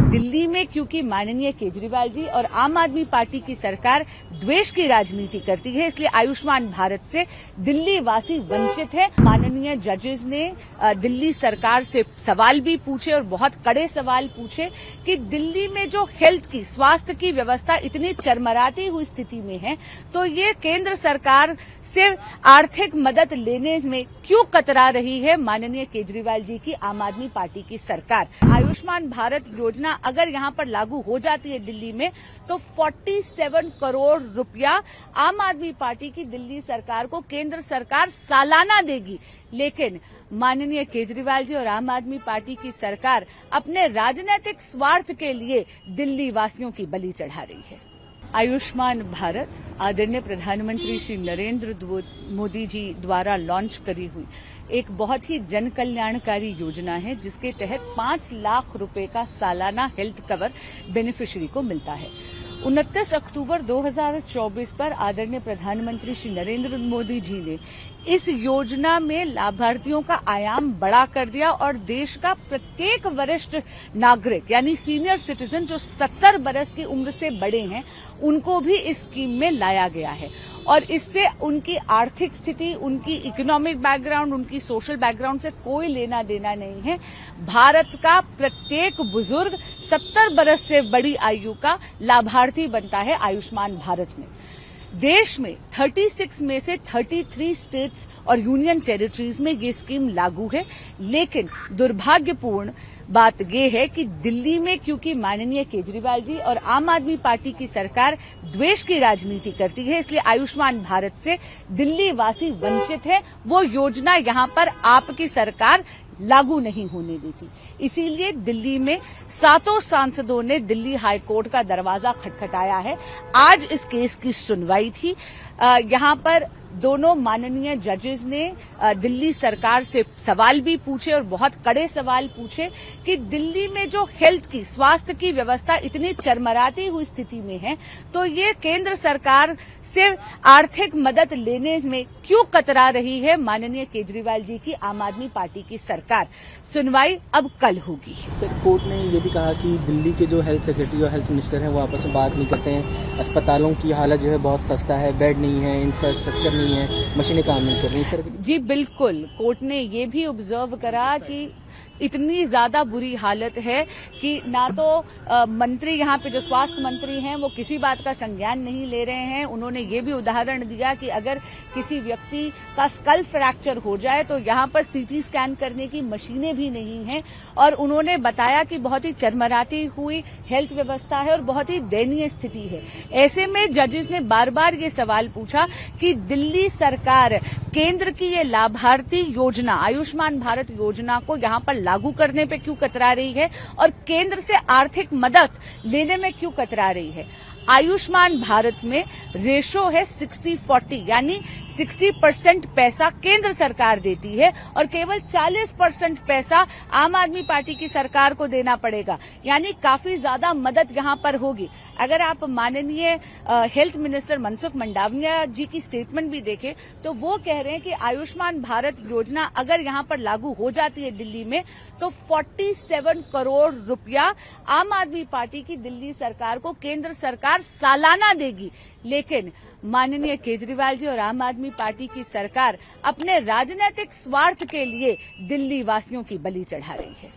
दिल्ली में क्योंकि माननीय केजरीवाल जी और आम आदमी पार्टी की सरकार द्वेष की राजनीति करती है, इसलिए आयुष्मान भारत से दिल्ली वासी वंचित है। माननीय जजेस ने दिल्ली सरकार से सवाल भी पूछे और बहुत कड़े सवाल पूछे कि दिल्ली में जो हेल्थ की, स्वास्थ्य की व्यवस्था इतनी चरमराती हुई स्थिति में है, तो ये केंद्र सरकार से आर्थिक मदद लेने में क्यों कतरा रही है माननीय केजरीवाल जी की आम आदमी पार्टी की सरकार। आयुष्मान भारत योजना अगर यहां पर लागू हो जाती है दिल्ली में, तो 47 करोड़ रुपया आम आदमी पार्टी की दिल्ली सरकार को केंद्र सरकार सालाना देगी। लेकिन माननीय केजरीवाल जी और आम आदमी पार्टी की सरकार अपने राजनीतिक स्वार्थ के लिए दिल्ली वासियों की बलि चढ़ा रही है। आयुष्मान भारत आदरणीय प्रधानमंत्री श्री नरेंद्र मोदी जी द्वारा लॉन्च करी हुई एक बहुत ही जन कल्याणकारी योजना है, जिसके तहत 5 लाख रुपए का सालाना हेल्थ कवर बेनिफिशियरी को मिलता है। 29 अक्टूबर 2024 पर आदरणीय प्रधानमंत्री श्री नरेंद्र मोदी जी ने इस योजना में लाभार्थियों का आयाम बड़ा कर दिया और देश का प्रत्येक वरिष्ठ नागरिक यानी सीनियर सिटीजन जो 70 बरस की उम्र से बड़े हैं, उनको भी इस स्कीम में लाया गया है। और इससे उनकी आर्थिक स्थिति, उनकी इकोनॉमिक बैकग्राउंड, उनकी सोशल बैकग्राउंड से कोई लेना देना नहीं है। भारत का प्रत्येक बुजुर्ग 70 बरस से बड़ी आयु का लाभार्थी बनता है आयुष्मान भारत में। देश में 36 में से 33 स्टेट्स और यूनियन टेरिटरीज में ये स्कीम लागू है, लेकिन दुर्भाग्यपूर्ण बात यह है कि दिल्ली में क्योंकि माननीय केजरीवाल जी और आम आदमी पार्टी की सरकार द्वेष की राजनीति करती है, इसलिए आयुष्मान भारत से दिल्ली वासी वंचित है। वो योजना यहां पर आपकी सरकार लागू नहीं होने देती। इसीलिए दिल्ली में 7 सांसदों ने दिल्ली हाईकोर्ट का दरवाजा खटखटाया है। आज इस केस की सुनवाई थी। यहां पर दोनों माननीय जजेस ने दिल्ली सरकार से सवाल भी पूछे और बहुत कड़े सवाल पूछे कि दिल्ली में जो हेल्थ की, स्वास्थ्य की व्यवस्था इतनी चरमराती हुई स्थिति में है, तो ये केंद्र सरकार से आर्थिक मदद लेने में क्यों कतरा रही है माननीय केजरीवाल जी की आम आदमी पार्टी की सरकार। सुनवाई अब कल होगी। सर, कोर्ट ने ये भी कहा कि दिल्ली के जो हेल्थ सेक्रेटरी और हेल्थ मिनिस्टर हैं वो आपस में बात नहीं करते हैं। अस्पतालों की हालत जो है बहुत खस्ता है, बेड नहीं है, इंफ्रास्ट्रक्चर नहीं है, मशीनें काम नहीं कर रही। सर जी बिल्कुल, कोर्ट ने ये भी ऑब्जर्व करा कि इतनी ज्यादा बुरी हालत है कि ना तो मंत्री यहाँ पे जो स्वास्थ्य मंत्री हैं वो किसी बात का संज्ञान नहीं ले रहे हैं। उन्होंने ये भी उदाहरण दिया कि अगर किसी व्यक्ति का स्कल फ्रैक्चर हो जाए तो यहाँ पर सीटी स्कैन करने की मशीनें भी नहीं हैं। और उन्होंने बताया कि बहुत ही चरमराती हुई हेल्थ व्यवस्था है और बहुत ही दयनीय स्थिति है। ऐसे में जजेस ने बार बार ये सवाल पूछा कि दिल्ली सरकार केंद्र की ये लाभार्थी योजना, आयुष्मान भारत योजना को यहाँ पर लागू करने पे क्यों कतरा रही है और केंद्र से आर्थिक मदद लेने में क्यों कतरा रही है। आयुष्मान भारत में रेशो है 60-40, यानी 60% पैसा केंद्र सरकार देती है और केवल 40% पैसा आम आदमी पार्टी की सरकार को देना पड़ेगा, यानी काफी ज्यादा मदद यहां पर होगी। अगर आप माननीय हेल्थ मिनिस्टर मनसुख मंडाविया जी की स्टेटमेंट भी देखें तो वो कह रहे हैं कि आयुष्मान भारत योजना अगर यहां पर लागू हो जाती है दिल्ली में, तो 47 करोड़ रुपया आम आदमी पार्टी की दिल्ली सरकार को केंद्र सरकार सालाना देगी। लेकिन माननीय केजरीवाल जी और आम आदमी पार्टी की सरकार अपने राजनीतिक स्वार्थ के लिए दिल्ली वासियों की बलि चढ़ा रही है।